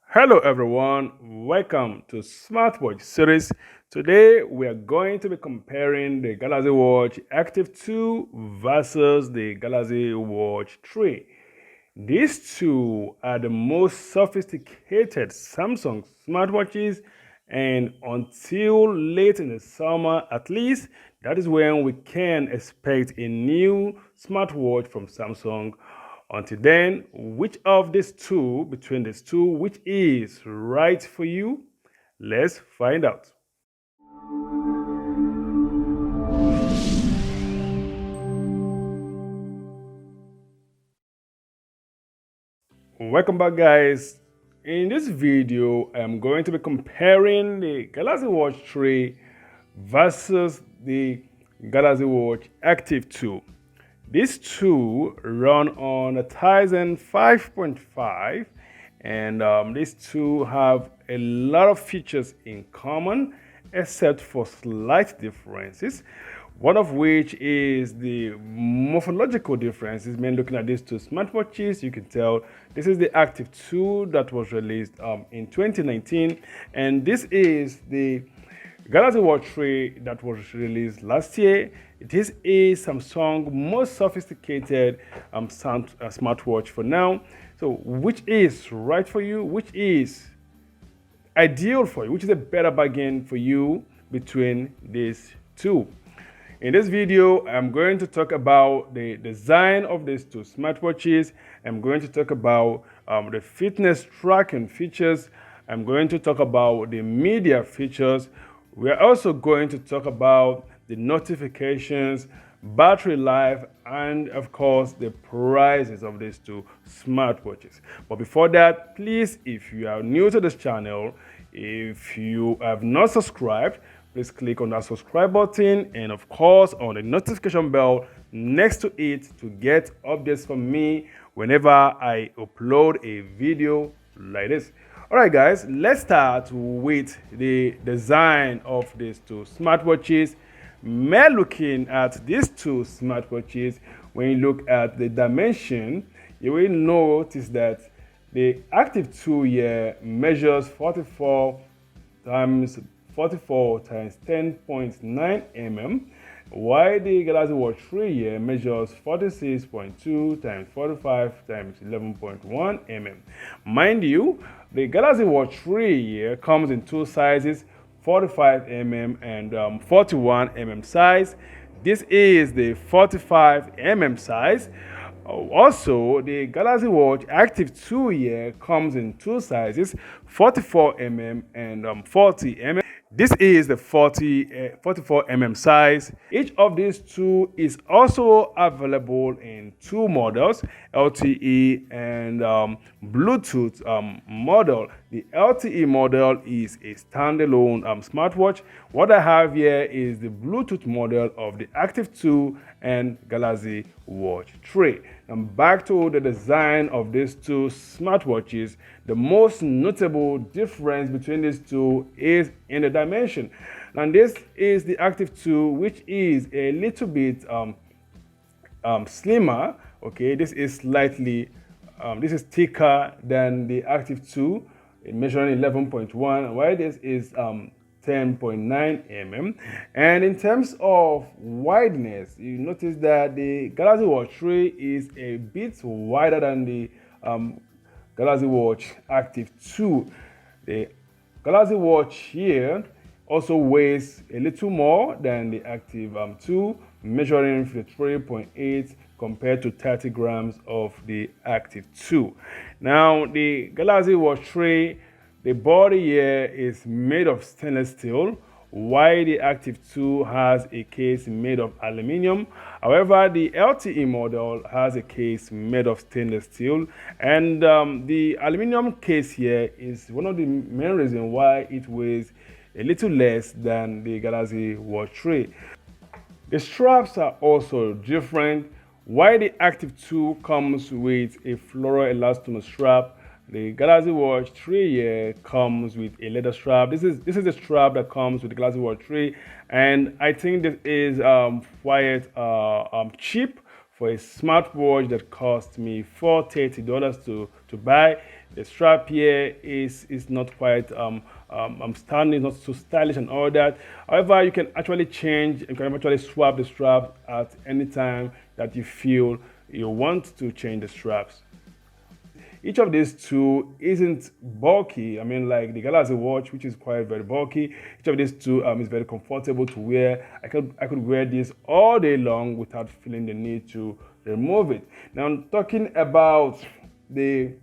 Hello everyone, welcome to Smartwatch series. Today we are going to be comparing the Galaxy Watch Active 2 versus the Galaxy Watch 3. These two are the most sophisticated Samsung smartwatches, and until late in the summer at least, that is when we can expect a new smartwatch from Samsung. Until then, which of these two, between these two, which is right for you? Let's find out. Welcome back, guys. In this video, I'm going to be comparing the Galaxy Watch 3 versus the Galaxy Watch Active 2. These two run on a Tizen 5.5, and these two have a lot of features in common, except for slight differences. One of which is the morphological differences. When looking at these two smartwatches, you can tell this is the Active 2 that was released in 2019, and this is the Galaxy Watch 3 that was released last year. It is a Samsung most sophisticated smartwatch for now. So which is right for you? Which is ideal for you? Which is a better bargain for you between these two? In this video, I'm going to talk about the design of these two smartwatches. I'm going to talk about the fitness tracking features. I'm going to talk about the media features. We're also going to talk about the notifications, battery life, and of course the prices of these two smartwatches. But before that, please, if you are new to this channel, if you have not subscribed, please click on that subscribe button and of course on the notification bell next to it to get updates from me whenever I upload a video like this. All right, guys, let's start with the design of these two smartwatches. Mere looking at these two smartwatches, when you look at the dimension, you will notice that the Active 2 here measures 44 times 44 times 10.9 mm, while the Galaxy Watch 3 here measures 46.2 times 45 times 11.1 mm. Mind you, the Galaxy Watch 3 here comes in two sizes, 45 mm and 41 mm size. This is the 45 mm size. Also, the Galaxy Watch Active 2 here comes in two sizes, 44 mm and 40 mm. This is the 44 mm size. Each of these two is also available in two models, LTE and Bluetooth model. The LTE model is a standalone smartwatch. What I have here is the Bluetooth model of the Active 2 and Galaxy Watch 3. And back to the design of these two smartwatches, the most notable difference between these two is in the dimension. And this is the Active 2, which is a little bit slimmer. Okay, this is slightly, this is thicker than the Active 2, measuring 11.1, while this is 10.9 mm. And in terms of wideness, you notice that the Galaxy Watch 3 is a bit wider than the Galaxy Watch Active 2. The Galaxy Watch here also weighs a little more than the Active 2, measuring 53.8 compared to 30 grams of the Active 2. Now, the Galaxy Watch 3, the body here is made of stainless steel, while the Active 2 has a case made of aluminum. However, the LTE model has a case made of stainless steel, and the aluminum case here is one of the main reasons why it weighs a little less than the Galaxy Watch 3. The straps are also different. While the Active 2 comes with a fluoroelastomer strap, the Galaxy Watch 3 here comes with a leather strap. This is the strap that comes with the Galaxy Watch 3, and I think this is quite cheap for a smartwatch that cost me $430 to buy. The strap here is not quite standing, not so stylish and all that. However, you can actually change, you can actually swap the strap at any time that you feel you want to change the straps. Each of these two isn't bulky. I mean, like the Galaxy Watch, which is quite very bulky. Each of these two is very comfortable to wear. I could wear this all day long without feeling the need to remove it. Now, I'm talking about the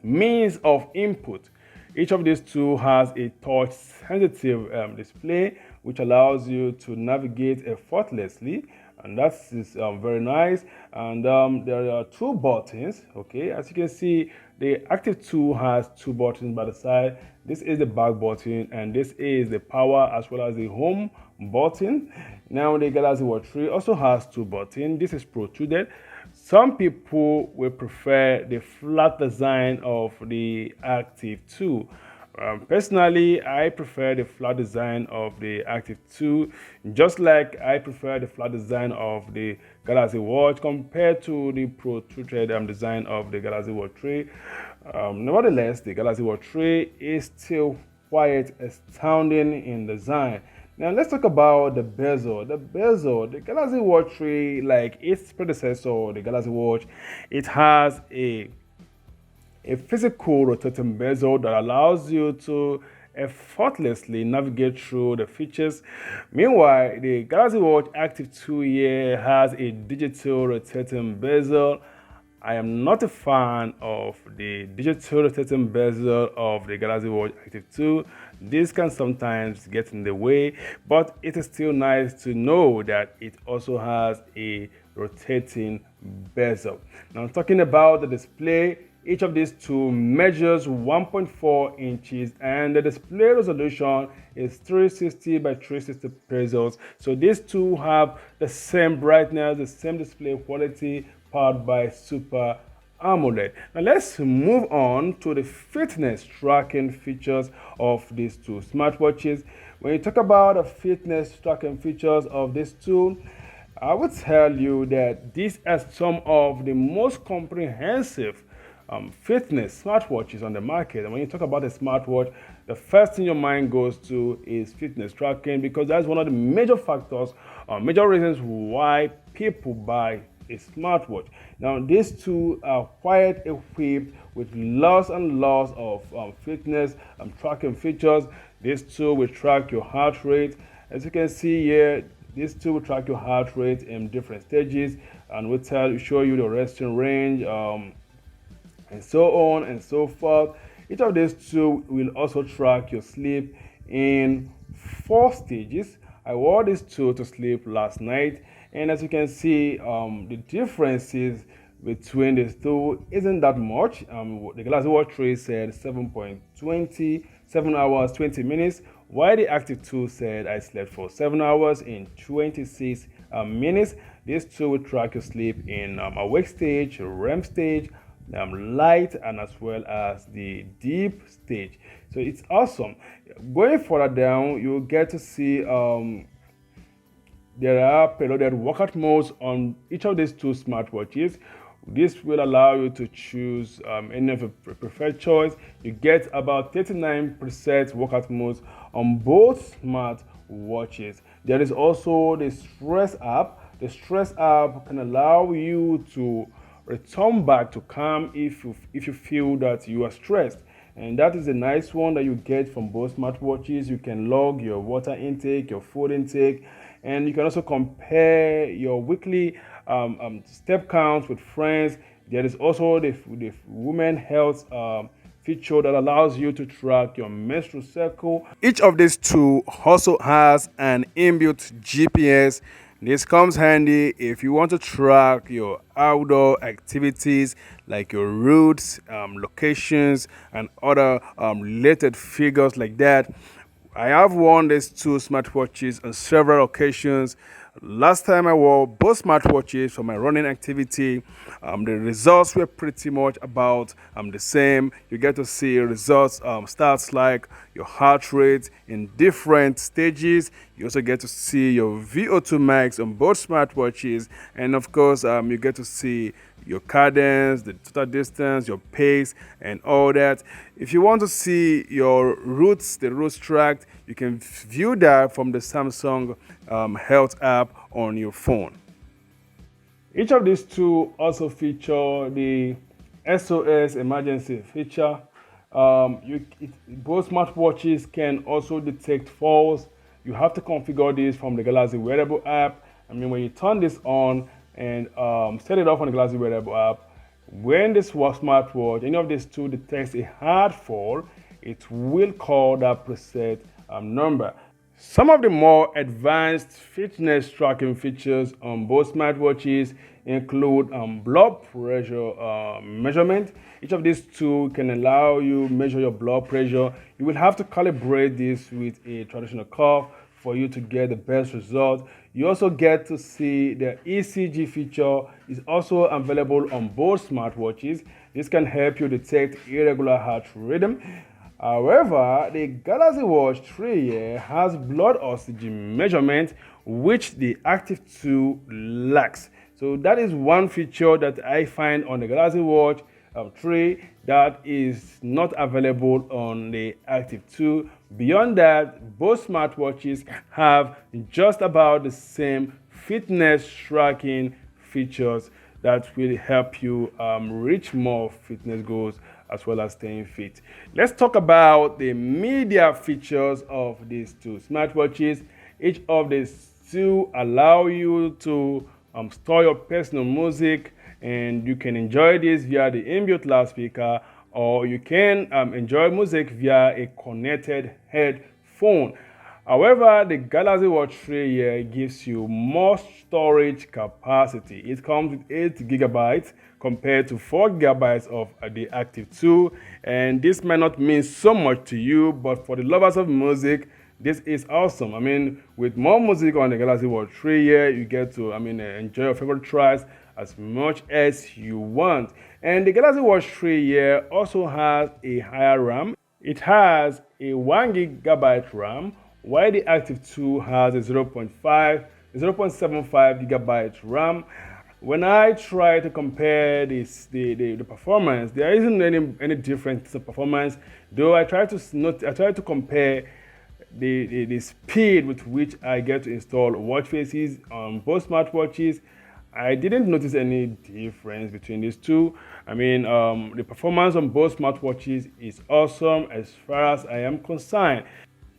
means of input. Each of these two has a touch sensitive display which allows you to navigate effortlessly, and that is very nice. And there are two buttons. Okay, as you can see, the Active 2 has two buttons by the side. This is the back button and this is the power as well as the home button. Now the Galaxy Watch 3 also has two buttons. This is protruded. Some people will prefer the flat design of the Active 2. Personally, I prefer the flat design of the Active 2, just like I prefer the flat design of the Galaxy Watch compared to the protruded design of the Galaxy Watch 3. Nevertheless, the Galaxy Watch 3 is still quite astounding in design. Now let's talk about the bezel. The Galaxy Watch 3, like its predecessor, the Galaxy Watch, it has a physical rotating bezel that allows you to effortlessly navigate through the features. Meanwhile, the Galaxy Watch Active 2 here has a digital rotating bezel. I am not a fan of the digital rotating bezel of the Galaxy Watch Active 2. This can sometimes get in the way, but it is still nice to know that it also has a rotating bezel. Now, talking about the display, each of these two measures 1.4 inches and the display resolution is 360 by 360 pixels. So these two have the same brightness, the same display quality, powered by Super AMOLED. Now let's move on to the fitness tracking features of these two smartwatches. When you talk about the fitness tracking features of these two, I would tell you that these are some of the most comprehensive fitness smartwatches on the market. And when you talk about a smartwatch, the first thing your mind goes to is fitness tracking, because that's one of the major factors, major reasons why people buy a smartwatch. Now, these two are quite equipped with lots and lots of fitness tracking features. These two will track your heart rate. As you can see here, these two will track your heart rate in different stages and will show you the resting range, and so on and so forth. Each of these two will also track your sleep in 4 stages. I wore these two to sleep last night, and as you can see, the differences between these two isn't that much. The Galaxy Watch 3 said 7 hours 20 minutes, while the Active 2 said I slept for 7 hours in 26 minutes. These two will track your sleep in awake stage, REM stage, light, and as well as the deep stage. So it's awesome. Going further down, you'll get to see there are preloaded workout modes on each of these two smartwatches. This will allow you to choose any of your preferred choice. You get about 39% workout modes on both smartwatches. There is also the Stress app. The Stress app can allow you to return back to calm if you feel that you are stressed, and that is a nice one that you get from both smartwatches. You can log your water intake, your food intake, and you can also compare your weekly step counts with friends. There is also the women health feature that allows you to track your menstrual cycle. Each of these two also has an inbuilt GPS. This comes handy if you want to track your outdoor activities like your routes, locations, and other related figures like that. I have worn these two smartwatches on several occasions. Last time I wore both smartwatches for my running activity, the results were pretty much about the same. You get to see results, stats like your heart rate in different stages. You also get to see your VO2 max on both smartwatches, and of course, you get to see your cadence, the total distance, your pace, and all that. If you want to see your routes, the routes tracked, you can view that from the Samsung Health app on your phone. Each of these two also feature the SOS emergency feature. Both smartwatches can also detect falls. You have to configure this from the Galaxy Wearable app. I mean, when you turn this on and set it off on the Galaxy Wearable app, when this smartwatch, any of these two detects a hard fall, it will call that preset number. Some of the more advanced fitness tracking features on both smartwatches include blood pressure measurement. Each of these two can allow you measure your blood pressure. You will have to calibrate this with a traditional cuff for you to get the best result. You also get to see the ECG feature is also available on both smartwatches. This can help you detect irregular heart rhythm. However, the Galaxy Watch 3 has blood oxygen measurement, which the Active 2 lacks. So that is one feature that I find on the Galaxy Watch 3 that is not available on the Active 2. Beyond that, both smartwatches have just about the same fitness tracking features that will help you reach more fitness goals as well as staying fit. Let's talk about the media features of these two smartwatches. Each of these two allow you to store your personal music, and you can enjoy this via the inbuilt loudspeaker, or you can enjoy music via a connected headphone. However, the Galaxy Watch 3 here gives you more storage capacity. It comes with 8 gigabytes compared to 4 gigabytes of the Active 2, and this might not mean so much to you, but for the lovers of music, this is awesome. I mean, with more music on the Galaxy Watch 3 here, you get to enjoy your favorite tracks as much as you want. And the Galaxy Watch 3 here also has a higher RAM. It has a 1 gigabyte RAM, while the Active 2 has a 0.75 gigabyte RAM. When I try to compare the performance, there isn't any difference in performance. Though I try to compare the speed with which I get to install watch faces on both smartwatches. I didn't notice any difference between these two. I mean, the performance on both smartwatches is awesome as far as I am concerned.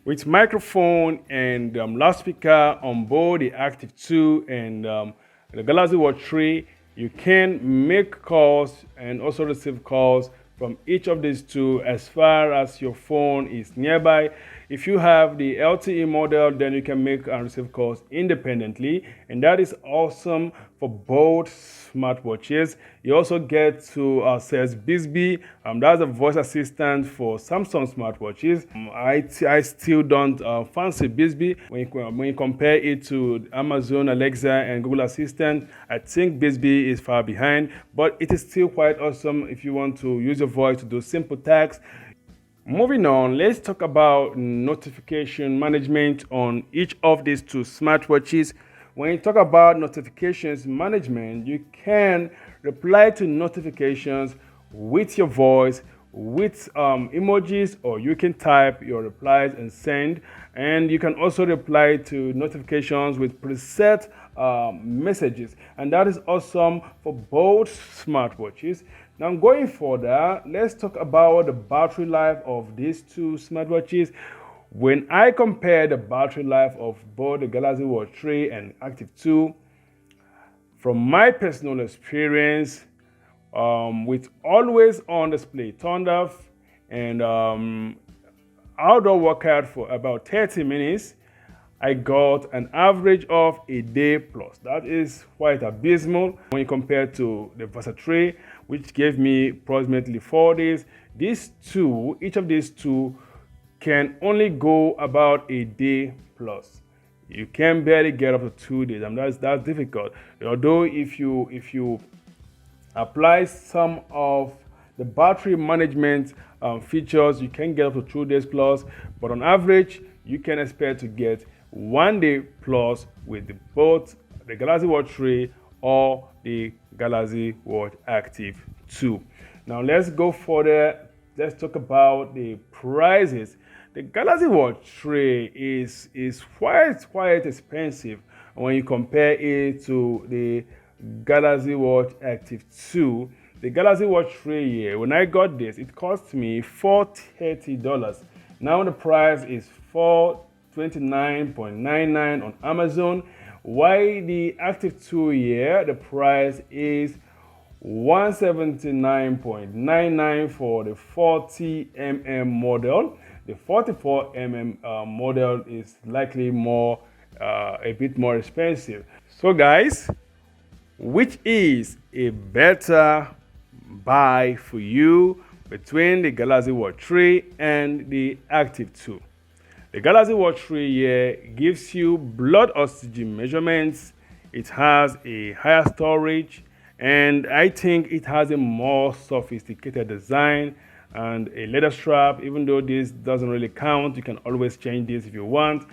With microphone and loudspeaker on both the Active 2 and the Galaxy Watch 3, you can make calls and also receive calls from each of these two as far as your phone is nearby. If you have the LTE model, then you can make and receive calls independently, and that is awesome for both smartwatches. You also get to access Bixby. That's a voice assistant for Samsung smartwatches. I still don't fancy Bixby. When you compare it to Amazon Alexa and Google Assistant, I think Bixby is far behind, but it is still quite awesome if you want to use your voice to do simple tasks. Moving on, let's talk about notification management on each of these two smartwatches. When you talk about notifications management, you can reply to notifications with your voice, with emojis, or you can type your replies and send. And you can also reply to notifications with preset messages, and that is awesome for both smartwatches. Now, going further, let's talk about the battery life of these two smartwatches. When I compare the battery life of both the Galaxy Watch 3 and Active 2, from my personal experience, with always on display turned off and outdoor workout for about 30 minutes, I got an average of a day plus. That is quite abysmal when you compare to the Versa 3, which gave me approximately 4 days. Each of these two can only go about a day plus. You can barely get up to 2 days, and that's difficult. Although if you apply some of the battery management features, you can get up to 2 days plus, but on average, you can expect to get 1 day plus with both the Galaxy Watch 3 or the Galaxy Watch Active 2. Now let's go further. Let's talk about the prices. The Galaxy Watch 3 is quite expensive when you compare it to the Galaxy Watch Active 2. The Galaxy Watch 3 here, when I got this, it cost me $430. Now the price is $429.99 on Amazon. While the Active 2 here, the price is $179.99 for the 40mm model. The 44mm model is likely a bit more expensive. So guys, which is a better buy for you between the Galaxy Watch 3 and the Active 2? The Galaxy Watch 3 here gives you blood oxygen measurements. It has a higher storage, and I think it has a more sophisticated design and a leather strap. Even though this doesn't really count, you can always change this if you want.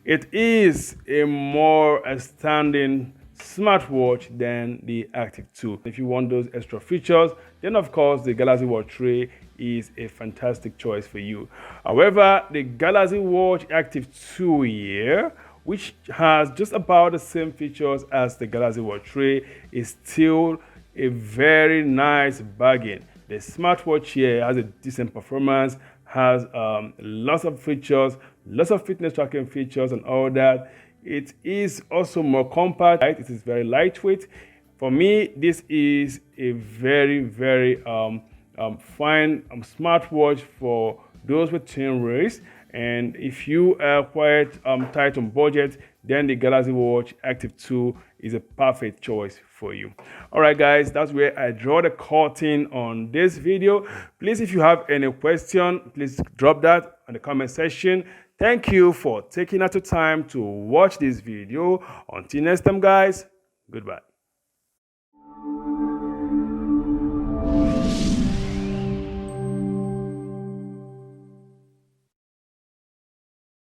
It is a more outstanding smartwatch than the Active 2. If you want those extra features, then of course the Galaxy Watch 3 is a fantastic choice for you. However, the Galaxy Watch Active 2 here, which has just about the same features as the Galaxy Watch 3, is still a very nice bargain. The smartwatch here has a decent performance, has lots of features, lots of fitness tracking features and all that. It is also more compact. It is very lightweight. For me, this is a very fine smartwatch for those with thin wrists. And if you are quite tight on budget, then the Galaxy Watch Active 2 is a perfect choice for you. All right, guys, that's where I draw the curtain on this video. Please, if you have any question, please drop that in the comment section. Thank you for taking out the time to watch this video. Until next time, guys, goodbye.